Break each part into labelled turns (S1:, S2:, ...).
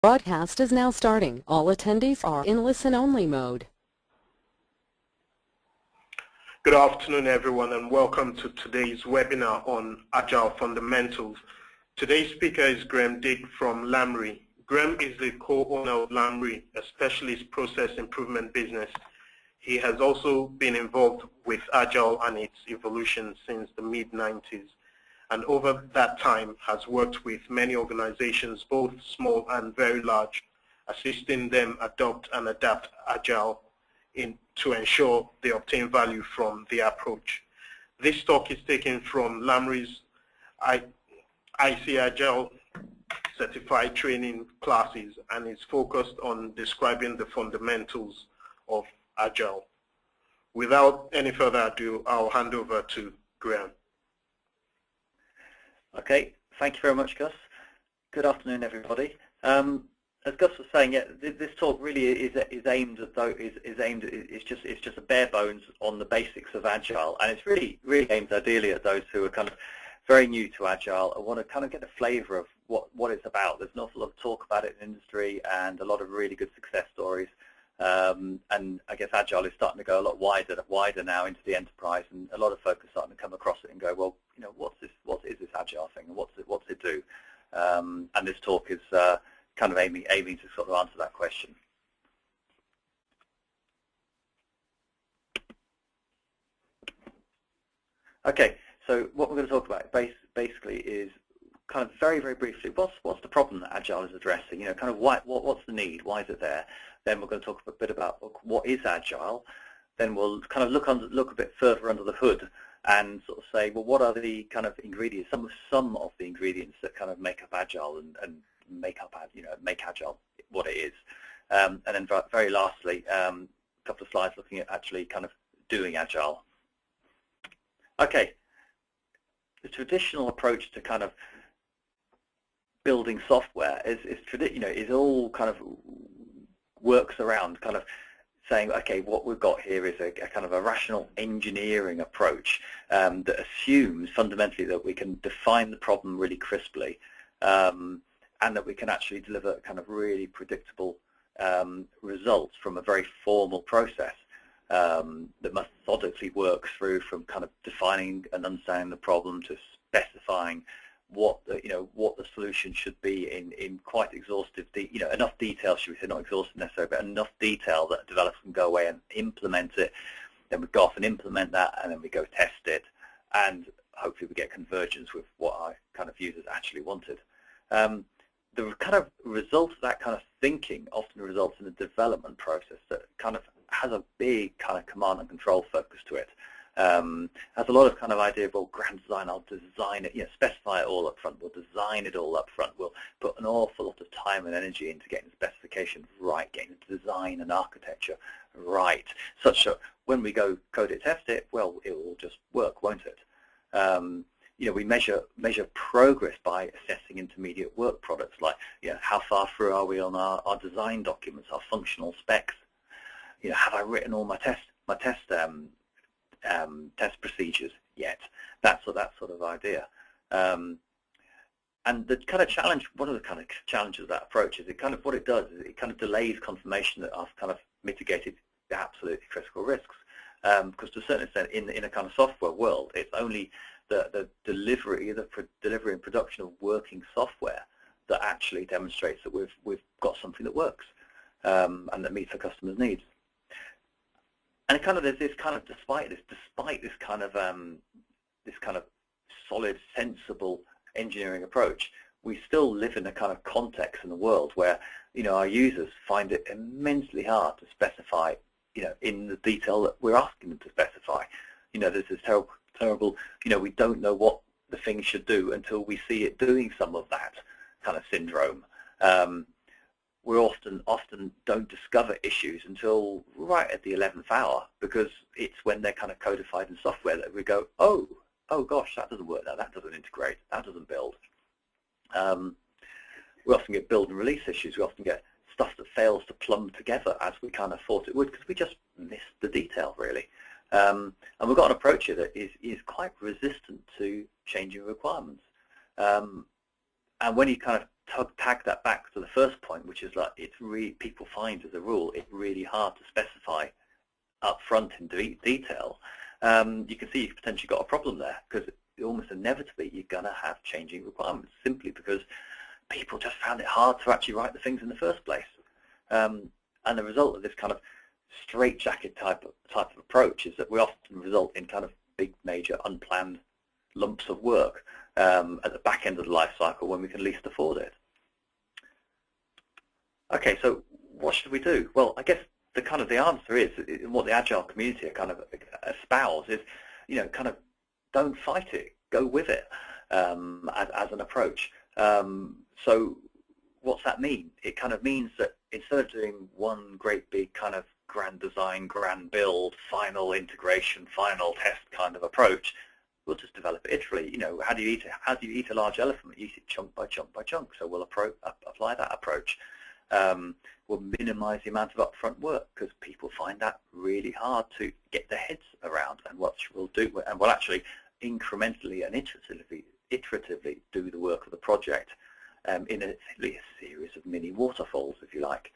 S1: Broadcast is now starting. All attendees are in listen-only mode.
S2: Good afternoon, everyone, and welcome to today's webinar on Agile Fundamentals. Today's speaker is Graham Dick from Lamri. Graham is the co-owner of Lamri, a specialist process improvement business. He has also been involved with Agile and its evolution since the mid-90s, and over that time has worked with many organizations, both small and very large, assisting them adopt and adapt Agile to ensure they obtain value from the approach. This talk is taken from Lamri's IC Agile certified training classes and is focused on describing the fundamentals of Agile. Without any further ado, I'll hand over to Graham.
S3: Okay, thank you very much, Gus. Good afternoon, everybody. As Gus was saying, yeah, this talk really is aimed at it's just a bare bones on the basics of Agile, and it's really aimed ideally at those who are kind of very new to Agile and want to kind of get a flavour of what it's about. There's an awful lot of talk about it in industry and a lot of really good success stories. And I guess Agile is starting to go a lot wider now into the enterprise, and a lot of folks are starting to come across it and go, well, you know, what is this Agile thing, and what's it do? And this talk is kind of aiming to sort of answer that question. Okay, so what we're going to talk about basically is kind of very briefly, what's the problem that Agile is addressing? You know, kind of what's the need? Why is it there? Then we're going to talk a bit about what is Agile. Then we'll kind of look a bit further under the hood and sort of say, well, what are the kind of ingredients? Some of the ingredients that kind of make up Agile and make Agile what it is. And then very lastly, a couple of slides looking at actually kind of doing Agile. Okay, the traditional approach to kind of building software is all kind of works around kind of saying, okay, what we've got here is a kind of a rational engineering approach that assumes fundamentally that we can define the problem really crisply, and that we can actually deliver kind of really predictable results from a very formal process that methodically works through from kind of defining and understanding the problem to specifying what the solution should be in quite exhaustive, enough detail, should we say, not exhaustive necessarily, but enough detail that developers can go away and implement it. Then we go off and implement that, and then we go test it, and hopefully we get convergence with what our kind of users actually wanted. The kind of result of that kind of thinking often results in a development process that kind of has a big kind of command and control focus to it. Has a lot of kind of idea of, well, grand design, I'll design it, specify it all up front, we'll design it all up front, we'll put an awful lot of time and energy into getting the specification right, getting the design and architecture right, such that when we go code it, test it, well, it will just work, won't it? We measure progress by assessing intermediate work products, like, how far through are we on our design documents, our functional specs? Have I written all my test procedures yet? That sort of idea. And the kind of challenge, one of the kind of challenges of that approach is what it does is it kind of delays confirmation that I've kind of mitigated the absolutely critical risks. Because to a certain extent, in a kind of software world, it's only the delivery and production of working software that actually demonstrates that we've got something that works and that meets our customers' needs. And there's this kind of despite this kind of solid, sensible engineering approach, we still live in a kind of context in the world where our users find it immensely hard to specify in the detail that we're asking them to specify. There's this terrible we don't know what the thing should do until we see it doing some of that kind of syndrome. We often don't discover issues until right at the 11th hour, because it's when they're kind of codified in software that we go, oh gosh, that doesn't work now, that doesn't integrate, that doesn't build. We often get build and release issues. We often get stuff that fails to plumb together as we kind of thought it would, because we just missed the detail, really. And we've got an approach here that is quite resistant to changing requirements. And when you kind of tag that back to the first point, which is like people find as a rule it's really hard to specify up front in detail. You can see you've potentially got a problem there, because almost inevitably you're going to have changing requirements simply because people just found it hard to actually write the things in the first place. And the result of this kind of straitjacket type of approach is that we often result in kind of big, major, unplanned lumps of work at the back end of the life cycle when we can least afford it. Okay, so what should we do? Well, I guess the answer is what the Agile community kind of espouse is, kind of don't fight it, go with it as an approach. So what's that mean? It kind of means that instead of doing one great big kind of grand design, grand build, final integration, final test kind of approach, we'll just develop it iteratively. How do you eat a large elephant? You eat it chunk by chunk by chunk. So we'll apply that approach. We'll minimize the amount of upfront work because people find that really hard to get their heads around. And what we'll do, and we'll actually incrementally and iteratively do the work of the project in a series of mini waterfalls, if you like.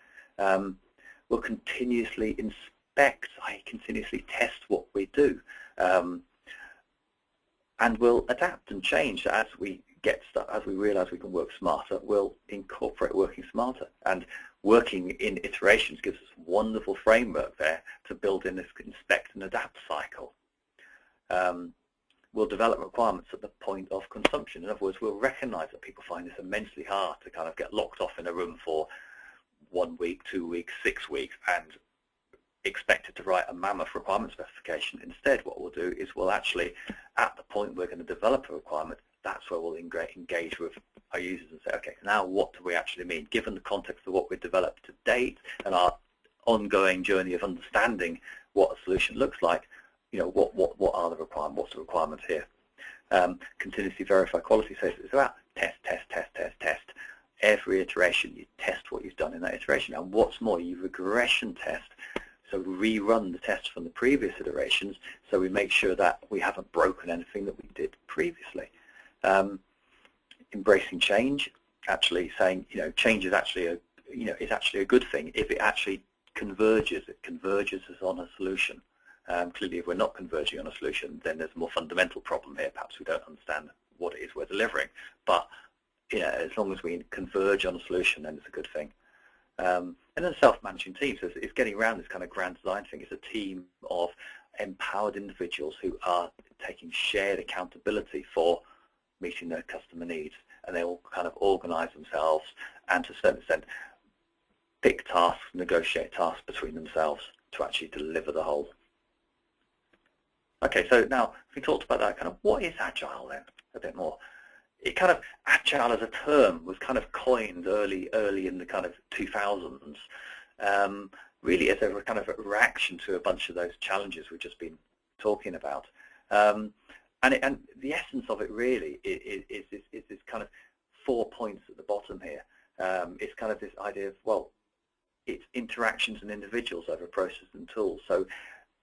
S3: We'll continuously inspect, continuously test what we do, and we'll adapt and change as we get stuff. As we realize we can work smarter, we'll incorporate working smarter. And working in iterations gives us a wonderful framework there to build in this inspect and adapt cycle. We'll develop requirements at the point of consumption. In other words, we'll recognize that people find this immensely hard to kind of get locked off in a room for 1 week, 2 weeks, 6 weeks, and expected to write a mammoth requirement specification. Instead, what we'll do is we'll actually, at the point we're going to develop a requirement, that's where we'll engage with our users and say, okay, now what do we actually mean? Given the context of what we've developed to date and our ongoing journey of understanding what a solution looks like, what are the requirements? What's the requirements here? Continuously verify quality. So it's about test. Every iteration, you test what you've done in that iteration. And what's more, you regression test. So we rerun the tests from the previous iterations, so we make sure that we haven't broken anything that we did previously. Embracing change, actually saying, change is actually a good thing if it actually converges. It converges us on a solution. Clearly, if we're not converging on a solution, then there's a more fundamental problem here. Perhaps we don't understand what it is we're delivering. But as long as we converge on a solution, then it's a good thing. And then self-managing teams is getting around this kind of grand design thing. It's a team of empowered individuals who are taking shared accountability for meeting their customer needs, and they all kind of organize themselves and to a certain extent pick tasks, negotiate tasks between themselves to actually deliver the whole. Okay, so now if we talked about that, kind of what is Agile then a bit more? It kind of, Agile as a term was kind of coined early in the kind of 2000s, really as a kind of a reaction to a bunch of those challenges we've just been talking about. And the essence of it really is this kind of 4 points at the bottom here. It's kind of this idea of, well, it's interactions and individuals over processes and tools. So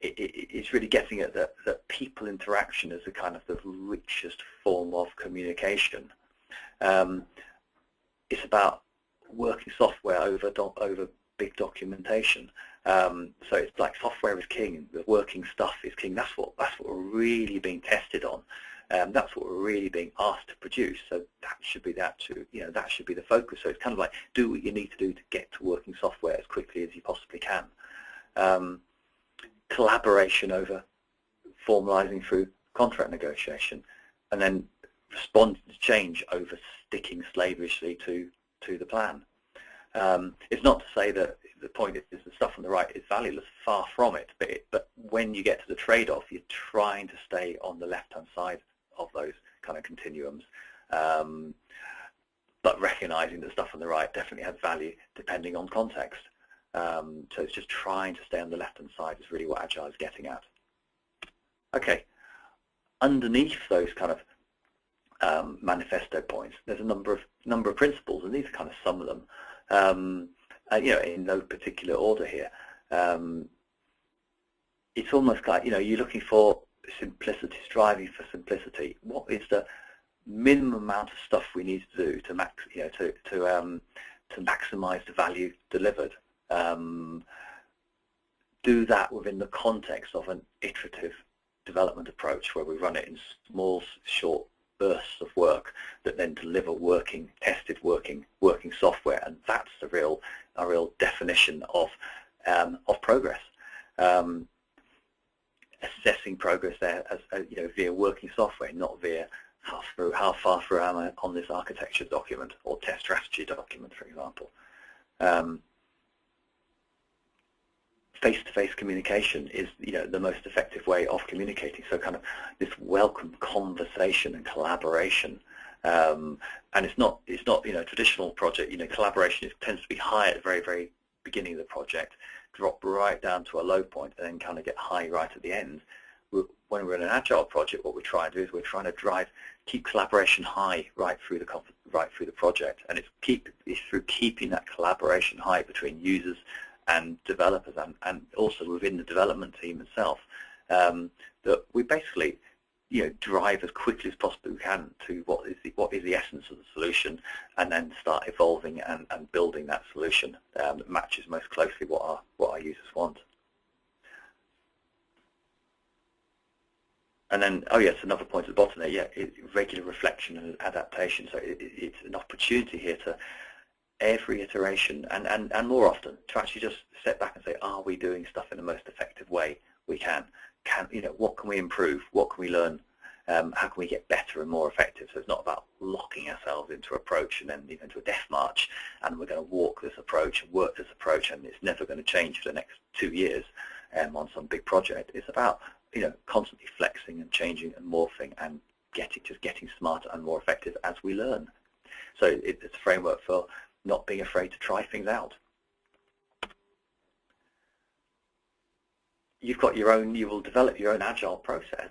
S3: it's really getting at that people interaction is the kind of the richest form of communication. It's about working software over big documentation. So it's like software is king, the working stuff is king. That's what we're really being tested on. That's what we're really being asked to produce. So that should be that should be the focus. So it's kind of like do what you need to do to get to working software as quickly as you possibly can. Collaboration over formalizing through contract negotiation, and then responding to change over sticking slavishly to the plan. It's not to say that the point is the stuff on the right is valueless, far from it, but when you get to the trade-off, you're trying to stay on the left-hand side of those kind of continuums, but recognizing that stuff on the right definitely has value depending on context. So it's just trying to stay on the left-hand side is really what Agile is getting at. Okay, underneath those kind of manifesto points, there's a number of principles, and these are kind of some of them. In no particular order here. It's almost like you're looking for simplicity, striving for simplicity. What is minimum amount of stuff we need to do to maximize the value delivered. Do that within the context of an iterative development approach where we run it in small, short bursts of work that then deliver tested working software, and that's a real definition of progress. Assessing progress there as via working software, not via how far through am I on this architecture document or test strategy document, for example. Face-to-face communication is the most effective way of communicating. So kind of this welcome conversation and collaboration, and it's not traditional project. Collaboration tends to be high at the very beginning of the project, drop right down to a low point, and then kind of get high right at the end. When we're in an agile project, what we're trying to do is we're trying to keep collaboration high right through the project, and it's through keeping that collaboration high between users and developers, and also within the development team itself, that we basically drive as quickly as possibly we can to what is the essence of the solution, and then start evolving and building that solution that matches most closely what our users want. And then, yes, another point at the bottom there, regular reflection and adaptation. So it's an opportunity here to every iteration and more often to actually just step back and say, are we doing stuff in the most effective way we can? What can we improve? What can we learn? How can we get better and more effective? So it's not about locking ourselves into an approach and then into a death march, and we're going to walk this approach and work this approach, and it's never going to change for the next 2 years on some big project. It's about constantly flexing and changing and morphing and getting smarter and more effective as we learn. So it's a framework for not being afraid to try things out. You will develop your own agile process,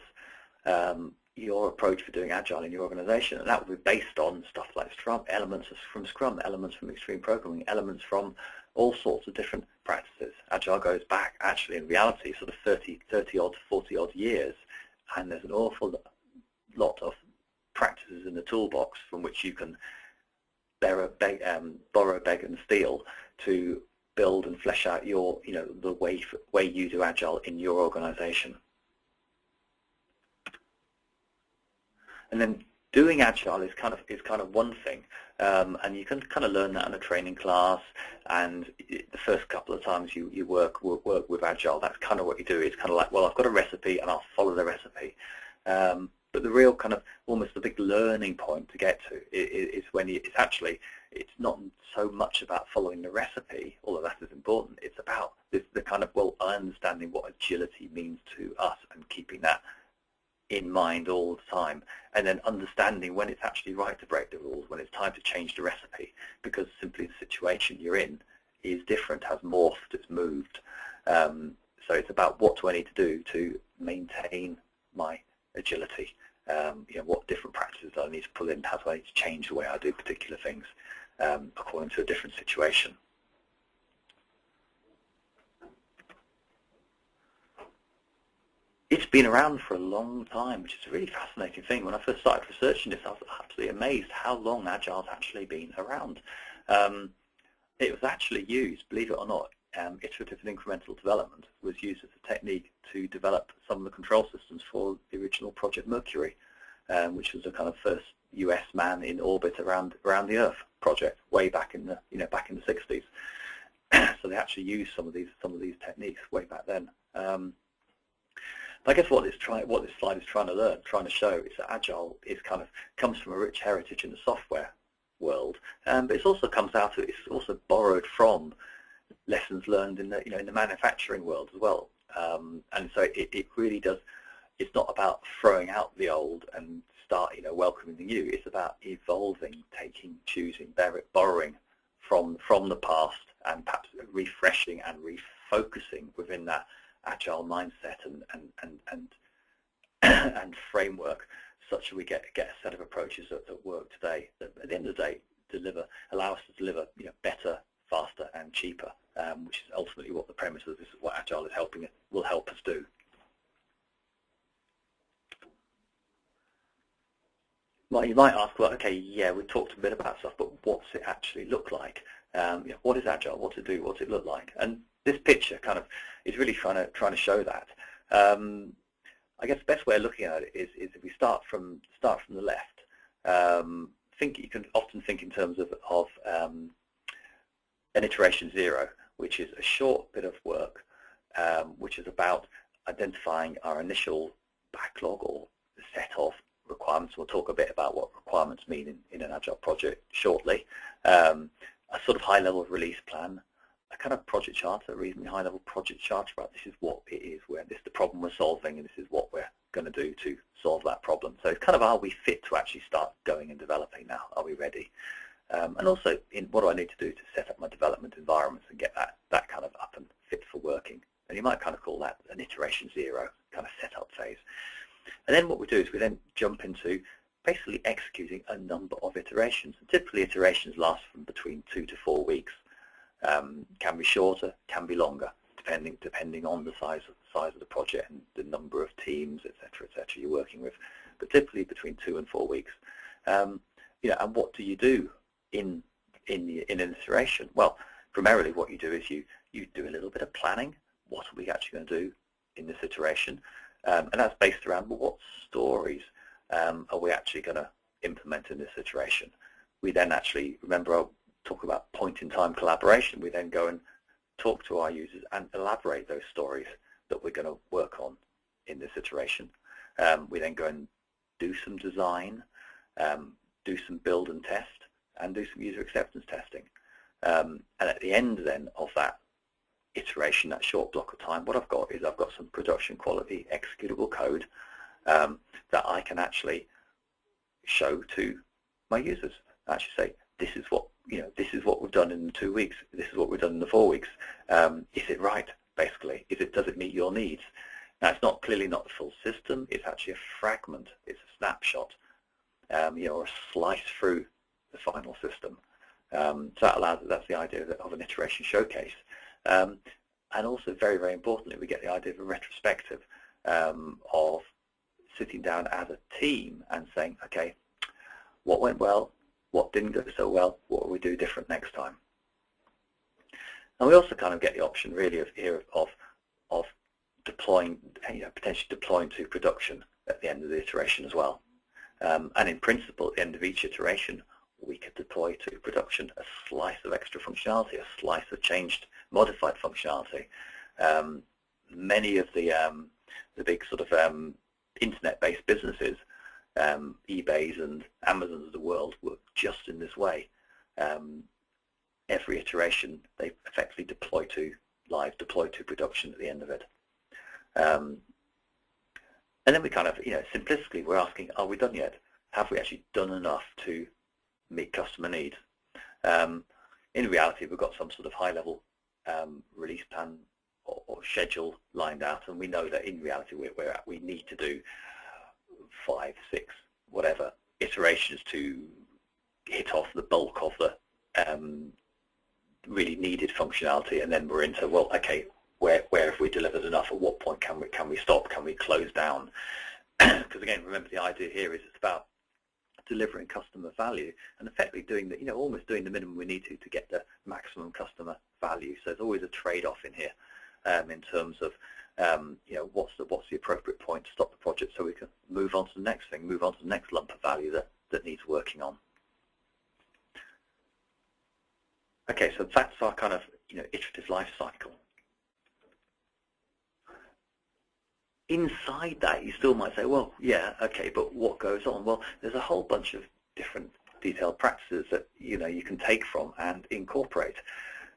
S3: your approach for doing agile in your organization, and that will be based on stuff like Scrum, elements from Scrum, elements from extreme programming, elements from all sorts of different practices. Agile goes back, actually, in reality, sort of 30-odd, 40-odd years, and there's an awful lot of practices in the toolbox from which you can borrow, beg, and steal to build and flesh out your, the way you do agile in your organization. And then doing agile is kind of one thing, and you can kind of learn that in a training class. And the first couple of times you work with agile, that's kind of what you do. It's kind of like, well, I've got a recipe and I'll follow the recipe. But the real kind of almost the big learning point to get to is when it's not so much about following the recipe, although that is important. It's about the kind of, well, understanding what agility means to us and keeping that in mind all the time, and then understanding when it's actually right to break the rules, when it's time to change the recipe, because simply the situation you're in is different, has morphed, it's moved. So it's about what do I need to do to maintain my agility. What different practices do I need to pull in? How do I need to change the way I do particular things according to a different situation? It's been around for a long time, which is a really fascinating thing. When I first started researching this, I was absolutely amazed how long Agile's actually been around. It was actually used, believe it or not, iterative and incremental development was used as a technique to develop some of the control systems for the original Project Mercury, which was the kind of first US man in orbit around the Earth project way back in the back in the 60s. So they actually used some of these techniques way back then. But I guess what this slide is trying to show is that Agile comes from a rich heritage in the software world, but it's also borrowed from lessons learned in the manufacturing world as well. And so it really does. It's not about throwing out the old and welcoming the new. It's about evolving, choosing, borrowing from the past, and perhaps refreshing and refocusing within that agile mindset and framework, such that we get a set of approaches that work today, that at the end of the day allow us to deliver better, faster and cheaper, which is ultimately what the premise of this is, what Agile is will help us do. Well, you might ask, well, okay, yeah, we talked a bit about stuff, but what's it actually look like? What is Agile? What's it do? What's it look like? And this picture kind of is really trying to show that. I guess the best way of looking at it is if we start from the left. You can often think in terms of an iteration 0, which is a short bit of work, which is about identifying our initial backlog or set of requirements. We'll talk a bit about what requirements mean in an Agile project shortly. A sort of high-level release plan, a kind of project charter, a reasonably high-level project charter about this is what it is, this is the problem we're solving, and this is what we're going to do to solve that problem. So it's kind of, are we fit to actually start going and developing now? Are we ready? And also, what do I need to do to set up my development environments and get that kind of up and fit for working? And you might kind of call that an iteration 0 kind of setup phase. And then what we do is we then jump into basically executing a number of iterations. And typically iterations last from between 2 to 4 weeks. Can be shorter, can be longer, depending on the size of the project and the number of teams, etc., you're working with. But typically between 2 and 4 weeks. And what do you do in an iteration? Well, primarily what you do is you do a little bit of planning. What are we actually going to do in this iteration? And that's based around, well, what stories are we actually going to implement in this iteration? We then actually, remember I'll talk about point-in-time collaboration. We then go and talk to our users and elaborate those stories that we're going to work on in this iteration. We then go and do some design, do some build and test, and do some user acceptance testing. And at the end then of that iteration, that short block of time, what I've got some production quality executable code that I can actually show to my users. Actually say, this is what we've done in the 2 weeks. This is what we've done in the 4 weeks. Is it right? Basically, does it meet your needs? Now, it's clearly not the full system. It's actually a fragment. It's a snapshot, or a slice through the final system. So that allows. That's the idea of an iteration showcase. And also, very, very importantly, we get the idea of a retrospective of sitting down as a team and saying, okay, what went well, what didn't go so well, what will we do different next time? And we also kind of get the option really of deploying, potentially deploying to production at the end of the iteration as well. And in principle, at the end of each iteration, we could deploy to production a slice of extra functionality, a slice of changed, modified functionality. Many of the big sort of internet-based businesses, eBays and Amazons of the world, work just in this way. Every iteration they effectively deploy to production at the end of it. And then we kind of, simplistically, we're asking, are we done yet? Have we actually done enough to meet customer needs? In reality, we've got some sort of high-level release plan or schedule lined out, and we know that in reality we need to do 5, 6, whatever iterations to hit off the bulk of the really needed functionality, and then we're into, well, okay, where have we delivered enough? At what point can we stop? Can we close down? Because again, remember the idea here is it's about delivering customer value and effectively doing the, almost doing the minimum we need to get the maximum customer value. So there's always a trade-off in here in terms of what's the appropriate point to stop the project so we can move on to the next thing, move on to the next lump of value that needs working on. Okay, so that's our kind of iterative life cycle. Inside that, you still might say, well, yeah, okay, but what goes on? Well, there's a whole bunch of different detailed practices that you can take from and incorporate,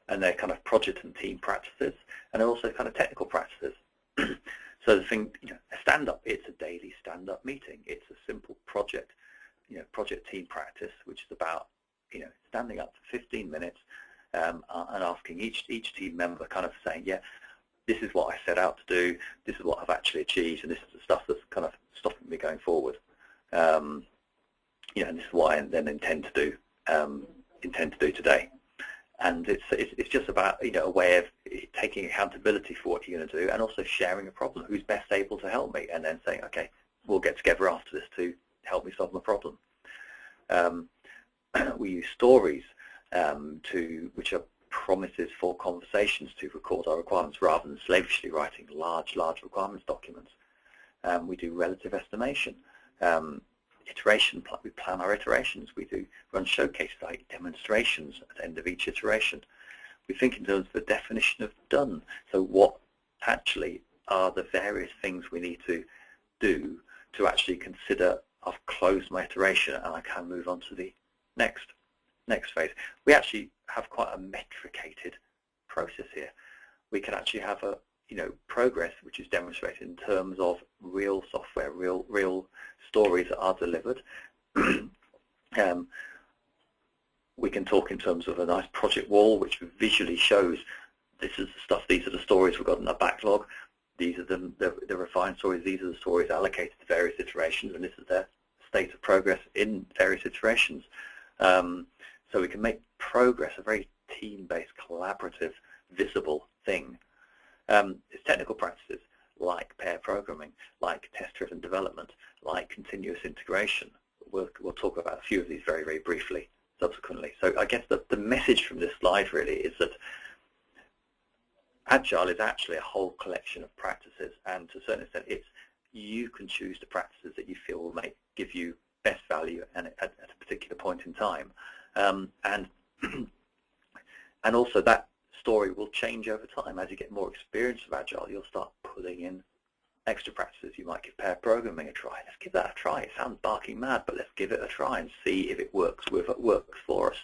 S3: and they're kind of project and team practices, and they're also kind of technical practices. So the thing, a stand-up, it's a daily stand-up meeting. It's a simple project, project team practice, which is about standing up for 15 minutes and asking each team member, kind of saying, yeah, this is what I set out to do, this is what I've actually achieved, and this is the stuff that's kind of stopping me going forward. And this is what I then intend to do today. And it's just about a way of taking accountability for what you're going to do, and also sharing a problem. Who's best able to help me? And then saying, okay, we'll get together after this to help me solve my problem. We use stories which are promises for conversations to record our requirements rather than slavishly writing large requirements documents. We do relative estimation, iteration. We plan our iterations. We do run showcase site demonstrations at the end of each iteration. We think in terms of the definition of done. So what actually are the various things we need to do to actually consider I've closed my iteration and I can move on to the next phase. We actually have quite a metricated process here. We can actually have a progress which is demonstrated in terms of real software, real stories that are delivered. We can talk in terms of a nice project wall which visually shows this is the stuff, these are the stories we've got in our backlog, these are the refined stories, these are the stories allocated to various iterations, and this is their state of progress in various iterations. So we can make progress a very team-based, collaborative, visible thing. It's technical practices like pair programming, like test-driven development, like continuous integration. We'll talk about a few of these very, very briefly subsequently. So I guess the message from this slide really is that Agile is actually a whole collection of practices, and to a certain extent you can choose the practices that you feel will give you best value and at a particular point in time. And also that story will change over time. As you get more experience of Agile, you'll start putting in extra practices. You might give pair programming a try. Let's give that a try. It sounds barking mad, but let's give it a try and see if it works for us.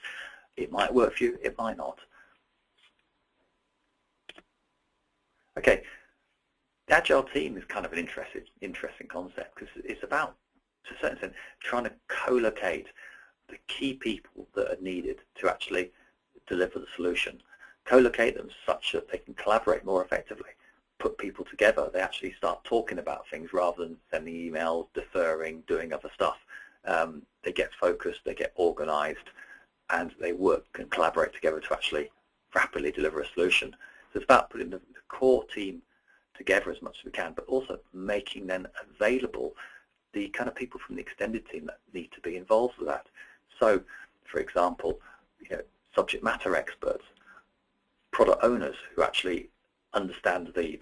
S3: It might work for you, it might not. Okay, the Agile team is kind of an interesting concept because it's about, to a certain extent, trying to co-locate the key people that are needed to actually deliver the solution. Co-locate them such that they can collaborate more effectively, put people together. They actually start talking about things rather than sending emails, deferring, doing other stuff. They get focused, they get organized, and they work and collaborate together to actually rapidly deliver a solution. So it's about putting the core team together as much as we can, but also making them available the kind of people from the extended team that need to be involved with that. So, for example, subject matter experts, product owners who actually understand the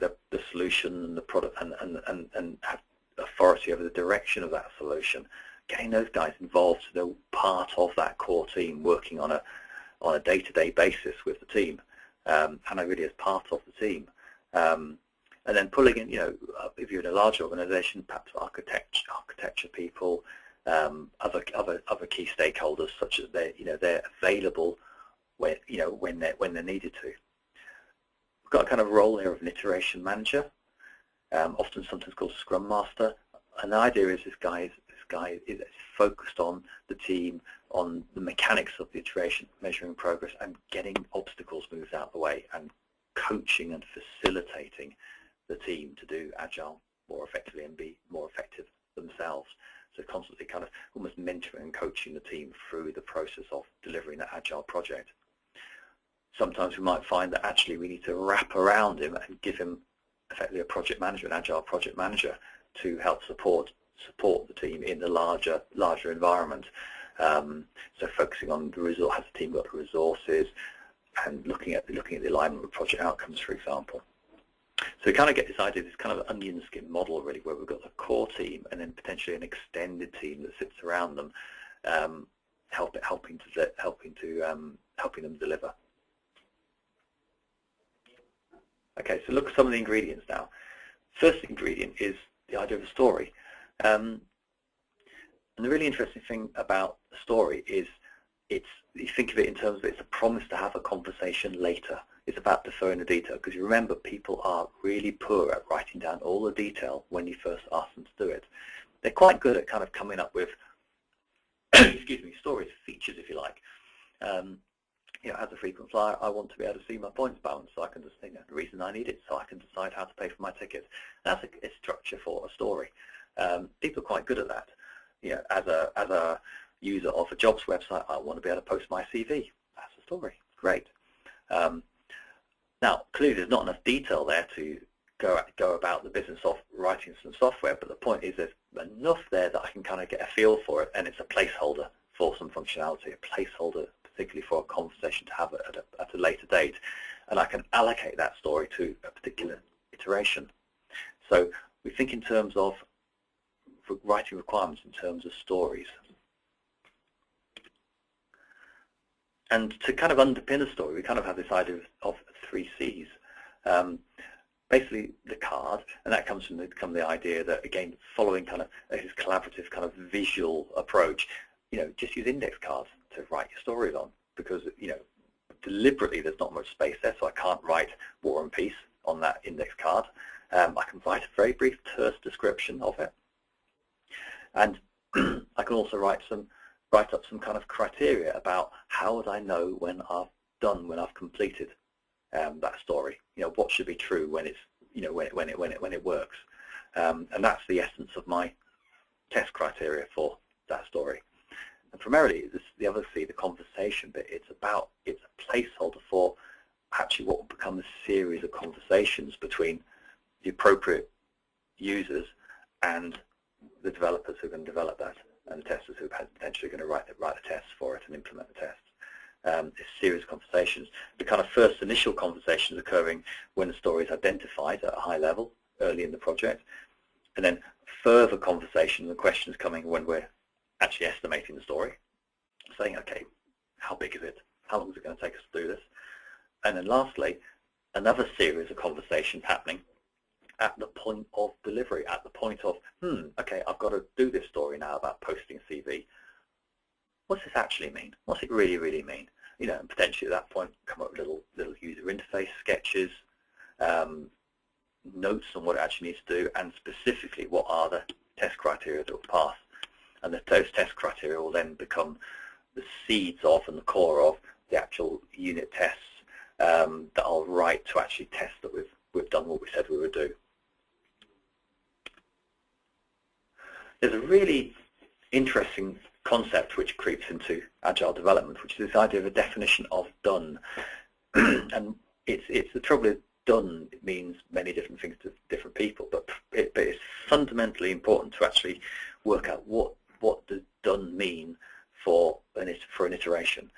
S3: solution and the product and have authority over the direction of that solution. Getting those guys involved so they're part of that core team, working on a day-to-day basis with the team, and really as part of the team. And then pulling in, if you're in a large organization, perhaps architecture people, other key stakeholders, such as they're available when they're needed to. We've got a kind of role here of an iteration manager, often sometimes called Scrum Master. And the idea is this guy is focused on the team, on the mechanics of the iteration, measuring progress, and getting obstacles moved out of the way, and coaching and facilitating the team to do Agile more effectively and be more effective themselves. So constantly kind of almost mentoring and coaching the team through the process of delivering that Agile project. Sometimes we might find that actually we need to wrap around him and give him effectively a project manager, an Agile project manager, to help support the team in the larger environment. So focusing on the resource, has the team got the resources, and looking at the alignment with project outcomes, for example. So we kind of get this idea, this kind of onion skin model, really, where we've got the core team and then potentially an extended team that sits around them, helping them deliver. Okay, so look at some of the ingredients now. First ingredient is the idea of a story. And the really interesting thing about the story is you think of it in terms of it's a promise to have a conversation later. It's about deferring the detail, because you remember people are really poor at writing down all the detail when you first ask them to do it. They're quite good at kind of coming up with excuse me, stories, features, if you like. As a frequent flyer, I want to be able to see my points balance, so I can just think the reason I need it, so I can decide how to pay for my ticket. That's a structure for a story. People are quite good at that. As a user of a jobs website, I want to be able to post my CV. That's a story. Great. Now, clearly, there's not enough detail there to go about the business of writing some software, but the point is there's enough there that I can kind of get a feel for it, and it's a placeholder for some functionality, a placeholder particularly for a conversation to have at a later date, and I can allocate that story to a particular iteration. So we think in terms of writing requirements in terms of stories. And to kind of underpin a story, we kind of have this idea of 3 C's. Basically the card, and that comes from the idea that, again, following kind of this collaborative kind of visual approach, just use index cards to write your stories on, because, deliberately there's not much space there, so I can't write War and Peace on that index card. I can write a very brief, terse description of it, and I can also write up some kind of criteria about how would I know when I've completed that story. What should be true when it's when it works, and that's the essence of my test criteria for that story. And primarily, the other C, the conversation bit, it's a placeholder for actually what will become a series of conversations between the appropriate users and the developers who are going to develop that, and the testers who are potentially going to write the tests for it and implement the tests. This series of conversations, the kind of first initial conversations occurring when the story is identified at a high level early in the project, and then further conversations and questions coming when we're actually estimating the story, saying, okay, how big is it? How long is it going to take us to do this? And then lastly, another series of conversations happening at the point of delivery, at the point of, okay, I've got to do this story now about posting a CV. What's this actually mean? What's it really, really mean? And potentially at that point, come up with little user interface sketches, notes on what it actually needs to do, and specifically what are the test criteria that will pass. And those test criteria will then become the seeds of and the core of the actual unit tests that I'll write to actually test that we've done what we said we would do. There's a really interesting concept which creeps into agile development, which is this idea of a definition of done. And it's the trouble is, done means many different things to different people, but it's fundamentally important to actually work out what does done mean for an iteration,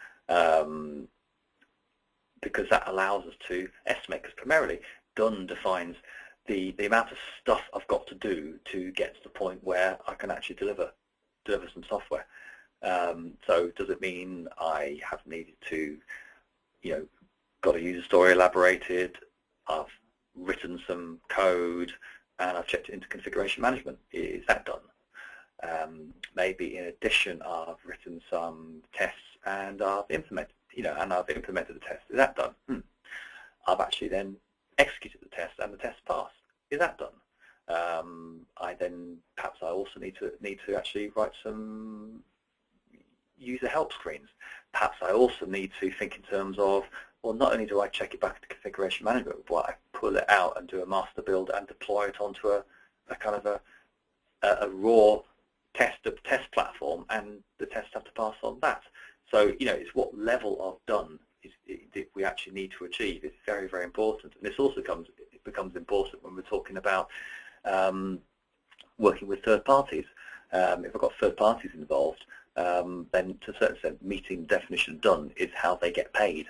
S3: because that allows us to estimate, because primarily done defines the amount of stuff I've got to do to get to the point where I can actually deliver some software. So does it mean I have needed to, got a user story elaborated, I've written some code, and I've checked it into configuration management? Is that done? Maybe in addition, I've written some tests and I've implemented, the test. Is that done? I've actually then executed the test and the test passed. Is that done? Perhaps I also need to actually write some user help screens. Perhaps I also need to think in terms of, well, not only do I check it back to configuration management, but I pull it out and do a master build and deploy it onto a kind of a raw test platform, and the tests have to pass on that. So it's what level of done we actually need to achieve is very, very important. And this also becomes important when we're talking about working with third parties. If I've got third parties involved, then to a certain extent, meeting the definition of done is how they get paid.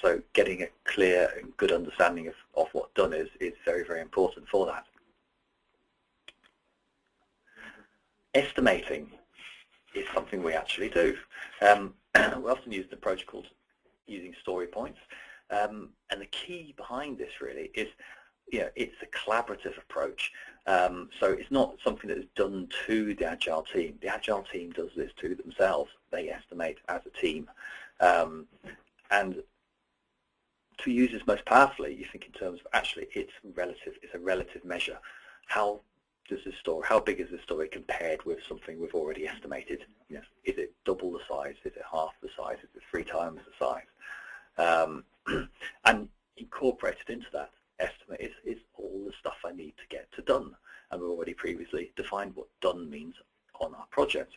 S3: So getting a clear and good understanding of what done is very, very important for that. Estimating is something we actually do. We often use an approach called using story points, and the key behind this really is, it's a collaborative approach. So it's not something that is done to the Agile team. The Agile team does this to themselves. They estimate as a team. And to use this most powerfully, you think in terms of actually it's a relative measure. How big is this story compared with something we've already estimated? Is it double the size? Is it half the size? Is it 3 times the size? And incorporated into that estimate is all the stuff I need to get to done. And we've already previously defined what done means on our project.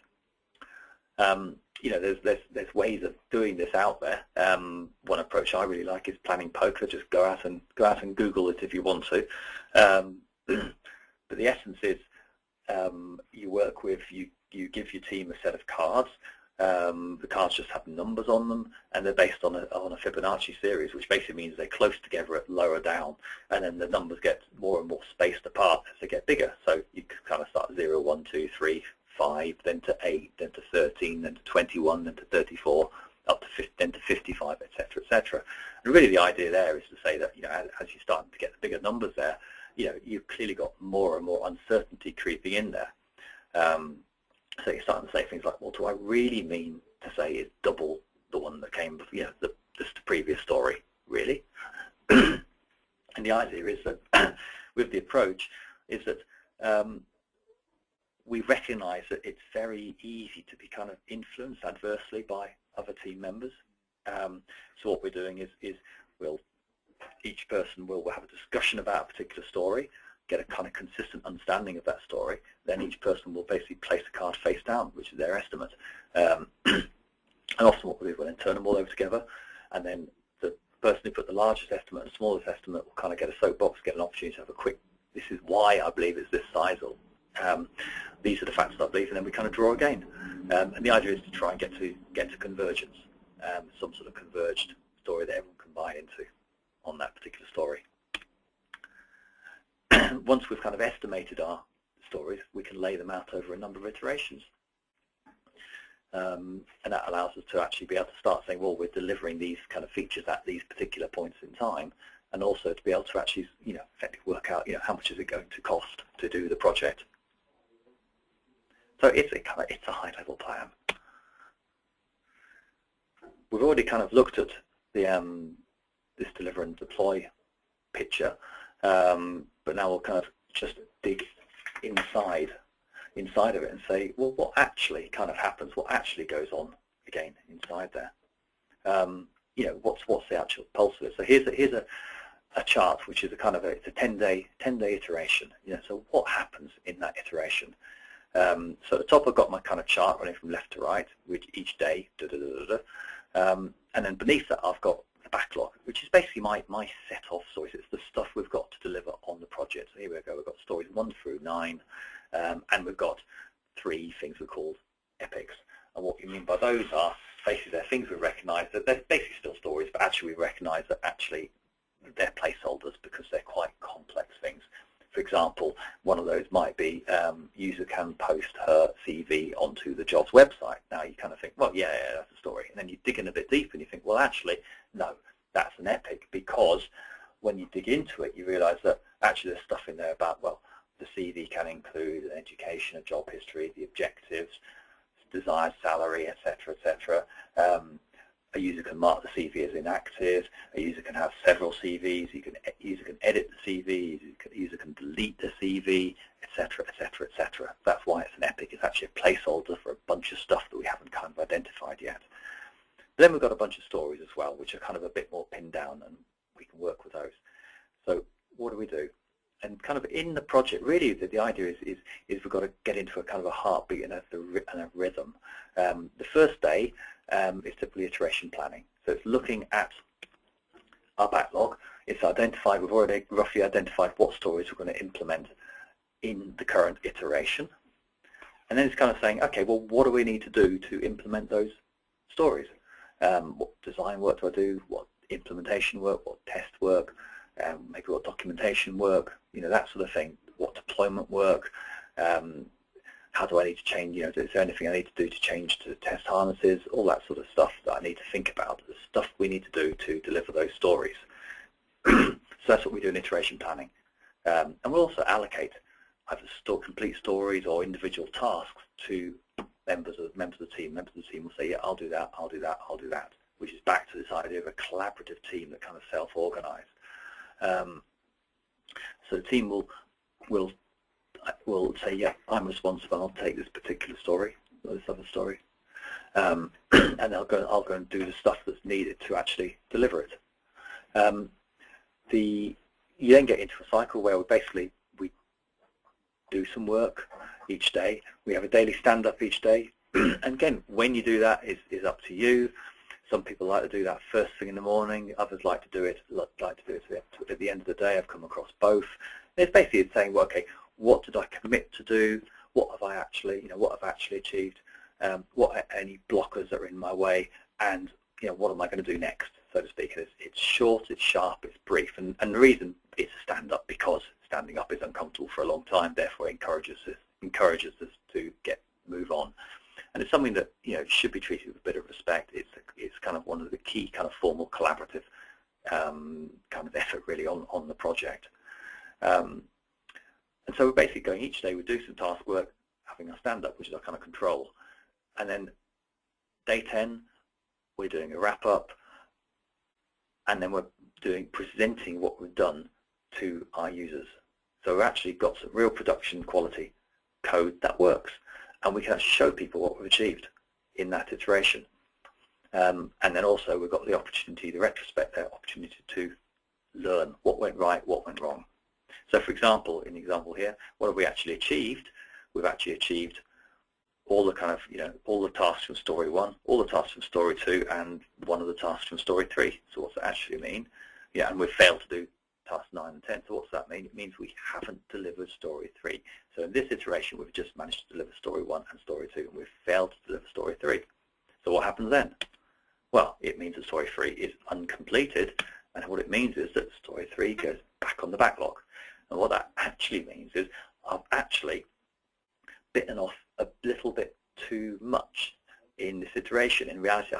S3: There's ways of doing this out there. One approach I really like is planning poker. Just go out and Google it if you want to. But the essence is, you give your team a set of cards. The cards just have numbers on them, and they're based on a Fibonacci series, which basically means they're close together at lower down, and then the numbers get more and more spaced apart as they get bigger. So you kind of start 0, 1, 2, 3, 5, then to 8, then to 13, then to 21, then to 34, up to 50, then to 55, etc., etc. And really, the idea there is to say that as you start to get the bigger numbers there, you've clearly got more and more uncertainty creeping in there. So you're starting to say things like, well, do I really mean to say it's double the one that came, just the previous story, really? And the idea is that with the approach is that we recognize that it's very easy to be kind of influenced adversely by other team members. So what we're doing is each person will have a discussion about a particular story, get a kind of consistent understanding of that story, then each person will basically place a card face down, which is their estimate. And often what we'll do is we'll then turn them all over together, and then the person who put the largest estimate and smallest estimate will kind of get a soapbox, get an opportunity to have a quick, this is why I believe it's this size, or these are the facts I believe, and then we kind of draw again. And the idea is to try and get to convergence, some sort of converged story that everyone can buy into on that particular story. Once we've kind of estimated our stories, we can lay them out over a number of iterations. And that allows us to actually be able to start saying, well, we're delivering these kind of features at these particular points in time, and also to be able to actually, effectively work out, how much is it going to cost to do the project. So it's a high-level plan. We've already kind of looked at the this deliver and deploy picture. But now we'll kind of just dig inside of it and say, well, what actually kind of happens? What actually goes on again inside there? What's the actual pulse of it? So here's a chart which is it's a 10-day iteration. So what happens in that iteration? So at the top I've got my kind of chart running from left to right, which each day, and then beneath that I've got the backlog, which is basically my set of stories. It's the stuff we've got to deliver on the project. So here we go. We've got stories 1 through 9, and we've got 3 things we call epics. And what we mean by those are basically they're things we recognise that they're basically still stories, but actually we recognise that actually they're placeholders because they're quite complex things. For example, one of those might be user can post her CV onto the jobs website. Now you kind of think, well, yeah, that's a story. And then you dig in a bit deeper and you think, well, actually, no, that's an epic, because when you dig into it, you realise that actually there's stuff in there about, well, the CV can include an education, a job history, the objectives, desired salary, etc., etc. A user can mark the CV as inactive. A user can have several CVs. A user can edit the CV. A user can delete the CV, etc., etc., etc. That's why it's an epic. It's actually a placeholder for a bunch of stuff that we haven't kind of identified yet. Then we've got a bunch of stories as well, which are kind of a bit more pinned down, and we can work with those. So what do we do? And kind of in the project, really, the idea is we've got to get into a kind of a heartbeat and a rhythm. The first day is typically iteration planning. So it's looking at our backlog. It's identified, we've already roughly identified what stories we're going to implement in the current iteration. And then it's kind of saying, okay, well, what do we need to do to implement those stories? What design work do I do? What implementation work? What test work? Maybe what documentation work? That sort of thing. What deployment work? How do I need to change? Is there anything I need to do to change to test harnesses? All that sort of stuff that I need to think about. The stuff we need to do to deliver those stories. So that's what we do in iteration planning. And we'll also allocate either complete stories or individual tasks to members of the team. Members of the team will say, yeah, I'll do that, I'll do that, I'll do that, which is back to this idea of a collaborative team that kind of self-organize. So the team will say, yeah, I'm responsible, I'll take this particular story or this other story, and I'll go and do the stuff that's needed to actually deliver it. You then get into a cycle where we do some work each day. We have a daily stand-up each day, and again, when you do that is up to you. Some people like to do that first thing in the morning. Others like to do it at the end of the day. I've come across both. It's basically saying, well, okay, what did I commit to do? What have I actually, what have I actually achieved? what are any blockers that are in my way, and what am I going to do next, so to speak. It's short, it's sharp, it's brief, and the reason it's a stand-up because standing up is uncomfortable for a long time, therefore encourages us to move on. And it's something that should be treated with a bit of respect. It's kind of one of the key kind of formal collaborative kind of effort really on the project. And so we're basically going each day, we do some task work, having our stand-up, which is our kind of control. And then day 10, we're doing a wrap-up, and then we're presenting what we've done to our users. So we've actually got some real production quality code that works, and we can actually show people what we've achieved in that iteration. And then also we've got the opportunity, the retrospect, the opportunity to learn what went right, what went wrong. So for example, in the example here, what have we actually achieved? We've actually achieved all the kind of, all the tasks from story 1, all the tasks from story 2, and one of the tasks from story 3. So what's that actually mean? Yeah, and we've failed to do tasks 9 and 10. So what's that mean? It means we haven't delivered story 3. So in this iteration, we've just managed to deliver story 1 and story 2, and we've failed to deliver story 3. So what happens then? Well, it means that story 3 is uncompleted, and what it means is that story 3 goes back on the backlog. And what that actually means is I've actually bitten off a little bit too much in this iteration. In reality,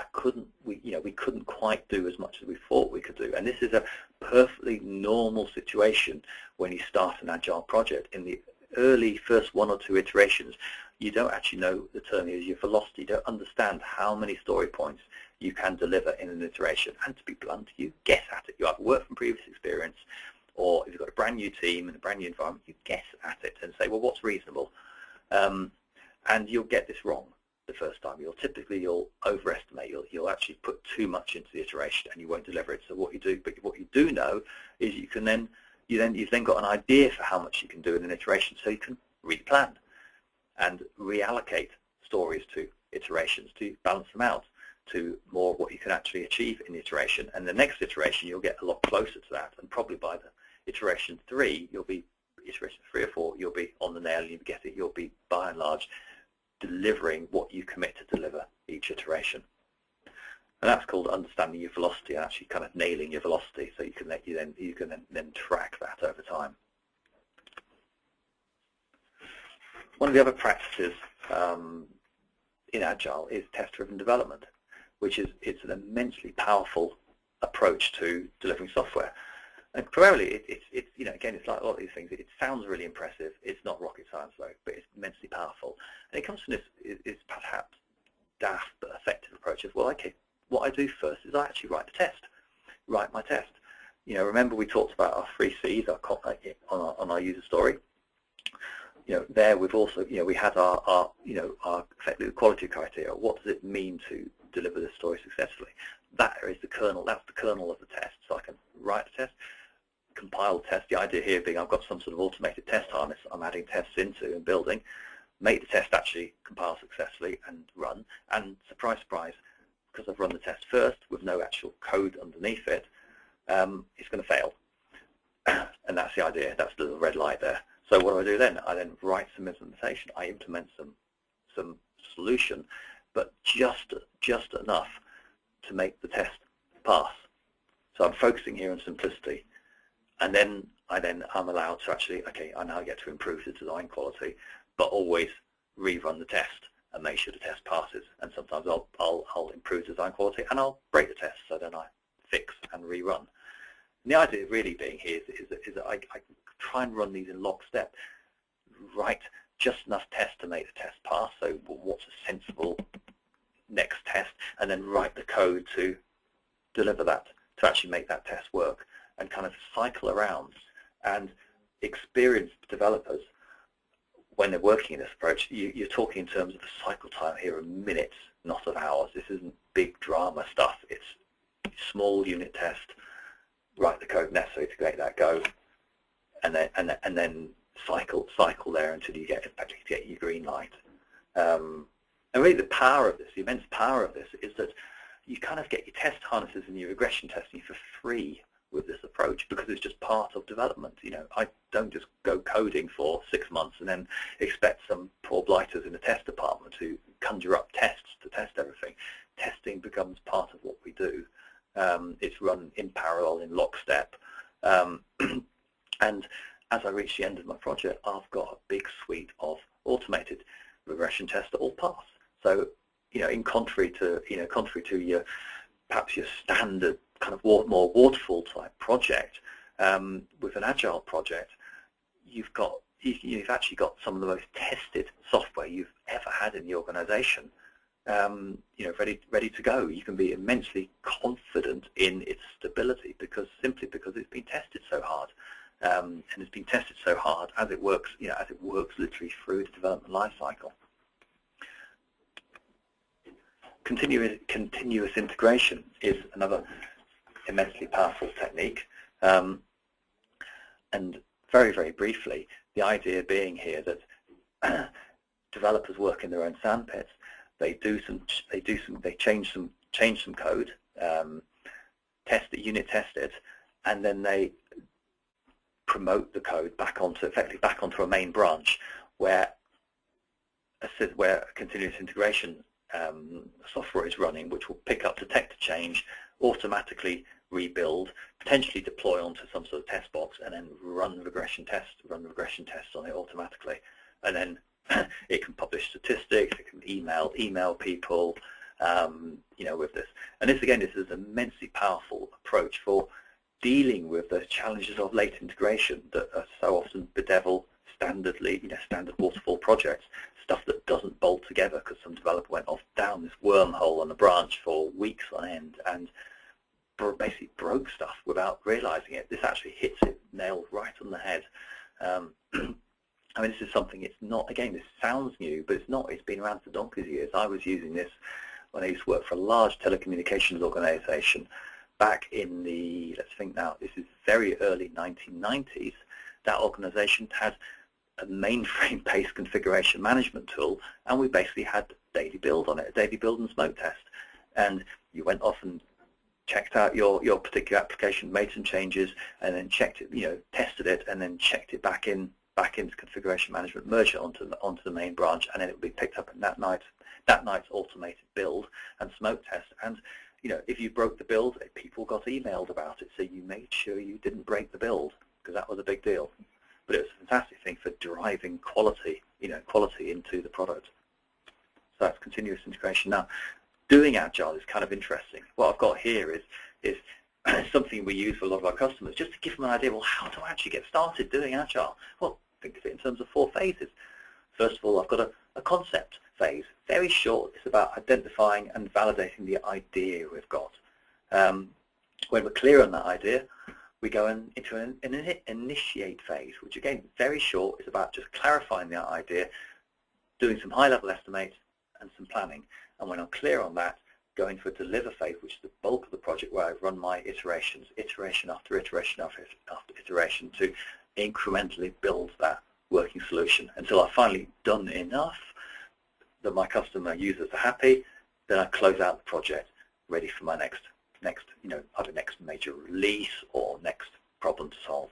S3: we couldn't quite do as much as we thought we could do. And this is a perfectly normal situation when you start an Agile project. In the early first 1 or 2 iterations, you don't actually know the term is your velocity. You don't understand how many story points you can deliver in an iteration. And to be blunt, you guess at it. You either work from previous experience, or if you've got a brand new team and a brand new environment, you guess at it and say, well, what's reasonable? And you'll get this wrong the first time. You'll overestimate. You'll actually put too much into the iteration and you won't deliver it. So what you do know is you've then got an idea for how much you can do in an iteration, so you can replan and reallocate stories to iterations to balance them out to more of what you can actually achieve in the iteration. And the next iteration, you'll get a lot closer to that, and probably by the iteration 3, iteration 3 or 4, you'll be on the nail, and you'll be by and large delivering what you commit to deliver each iteration. And that's called understanding your velocity, and actually kind of nailing your velocity, so you can then track that over time. One of the other practices in Agile is test-driven development, which is it's an immensely powerful approach to delivering software. And primarily, again, it's like a lot of these things. It sounds really impressive. It's not rocket science, though, but it's immensely powerful. And it comes from this perhaps daft but effective approach of, well, okay, what I do first is I actually write my test. Remember we talked about our 3 C's on our user story. There we've also, we had our effective quality criteria. What does it mean to deliver this story successfully? That is the kernel. That's the kernel of the test. So I can write a test, compile the test. The idea here being I've got some sort of automated test harness I'm adding tests into and building, make the test actually compile successfully and run. And surprise, surprise, because I've run the test first with no actual code underneath it, it's going to fail. And that's the idea. That's the little red light there. So what do I do then? I then write some implementation. I implement some solution, but just enough to make the test pass. So I'm focusing here on simplicity, and then I'm allowed to actually, okay, I now get to improve the design quality, but always rerun the test and make sure the test passes. And sometimes I'll improve design quality and I'll break the test, so then I fix and rerun. And the idea really being here is that I try and run these in lockstep, write just enough tests to make the test pass, so what's a sensible next test, and then write the code to deliver that, to actually make that test work, and kind of cycle around. And experienced developers, when they're working in this approach, you're talking in terms of the cycle time here of minutes, not of hours. This isn't big drama stuff. It's small unit test, write the code necessary to make that go, and then cycle there until you get your green light. And really the power of this, the immense power of this, is that you kind of get your test harnesses and your regression testing for free with this approach, because it's just part of development. I don't just go coding for 6 months and then expect some poor blighters in the test department who conjure up tests to test everything. Testing becomes part of what we do. It's run in parallel, in lockstep. And as I reach the end of my project, I've got a big suite of automated regression tests that all pass. So, in contrary to your perhaps your standard kind of more waterfall type project, with an agile project, you've actually got some of the most tested software you've ever had in the organization, ready to go. You can be immensely confident in its stability simply because it's been tested so hard, and it's been tested so hard as it works literally through the development life cycle. Continuous integration is another immensely powerful technique, and very, very briefly, the idea being here that developers work in their own sandpits. They change some code, unit test it, and then they promote the code effectively back onto a main branch where continuous integration software is running, which will pick up, detect a change, automatically rebuild, potentially deploy onto some sort of test box, and then run regression tests on it automatically. And then it can publish statistics, it can email people, with this. And this is an immensely powerful approach for dealing with those challenges of late integration that are so often bedevil standard waterfall projects, stuff that doesn't bolt together because some developer went off down this wormhole on the branch for weeks on end and basically broke stuff without realizing it. This actually hits it nailed right on the head. This is something, it's not, again, this sounds new, but it's not. It's been around for donkey's years. I was using this when I used to work for a large telecommunications organization back in the, let's think now, this is very early 1990s. That organization had a mainframe-based configuration management tool, and we basically had daily build on it, a daily build and smoke test. And you went off and checked out your particular application, made some changes, and then checked it, tested it, and then checked it back into configuration management, merged it onto the main branch, and then it would be picked up in that night's automated build and smoke test. And if you broke the build, people got emailed about it, so you made sure you didn't break the build, because that was a big deal. But it was a fantastic thing for driving quality into the product. So that's continuous integration. Now, doing Agile is kind of interesting. What I've got here is something we use for a lot of our customers, just to give them an idea, well, how do I actually get started doing Agile? Well, think of it in terms of 4 phases. First of all, I've got a concept phase, very short. It's about identifying and validating the idea we've got. When we're clear on that idea, we go into an initiate phase, which again, very short, is about just clarifying the idea, doing some high-level estimates and some planning. And when I'm clear on that, go into a deliver phase, which is the bulk of the project, where I run my iterations, iteration after iteration after iteration, to incrementally build that working solution until I've finally done enough that my customer users are happy. Then I close out the project, ready for my next either next major release or next problem to solve.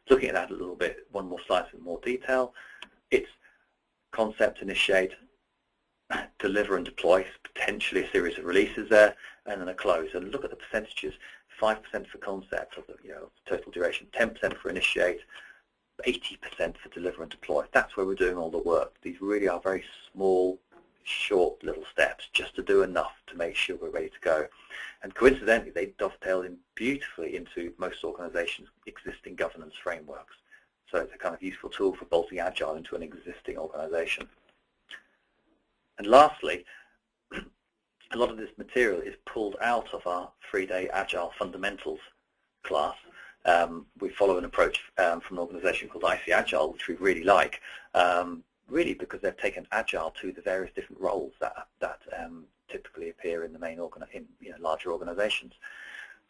S3: Looking at that a little bit, one more slide in more detail. It's concept, initiate, deliver and deploy, potentially a series of releases there, and then a close. And look at the percentages: 5% for concept of the total duration, 10% for initiate, 80% for deliver and deploy. That's where we're doing all the work. These really are very small, short little steps just to do enough to make sure we're ready to go. And coincidentally, they dovetail in beautifully into most organizations' existing governance frameworks. So it's a kind of useful tool for bolting Agile into an existing organization. And lastly, a lot of this material is pulled out of our 3-day Agile Fundamentals class. We follow an approach from an organization called IC Agile, which we really like, really because they've taken Agile to the various different roles that typically appear in the main larger organizations.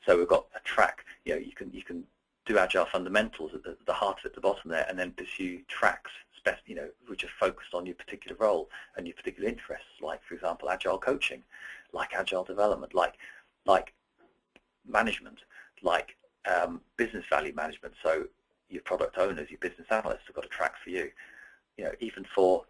S3: So we've got a track. You can do Agile Fundamentals at the heart of it, at the bottom there, and then pursue tracks, which are focused on your particular role and your particular interests, like, for example, Agile coaching, like Agile development, like management, like business value management. So your product owners, your business analysts have got a track for you. Even for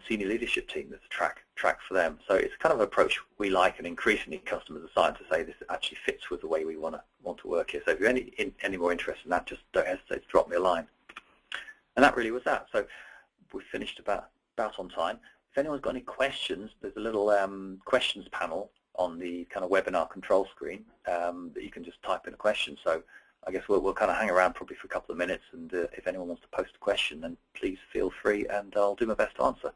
S3: senior leadership team there's a track for them. So it's kind of an approach we like, and increasingly customers are starting to say this actually fits with the way we want to work here. So if you're any more interested in that, just don't hesitate to drop me a line. And that really was that. So we finished about on time. If anyone's got any questions, there's a little questions panel on the kind of webinar control screen that you can just type in a question. So I guess we'll kind of hang around probably for a couple of minutes, and if anyone wants to post a question, then please feel free, and I'll do my best to answer.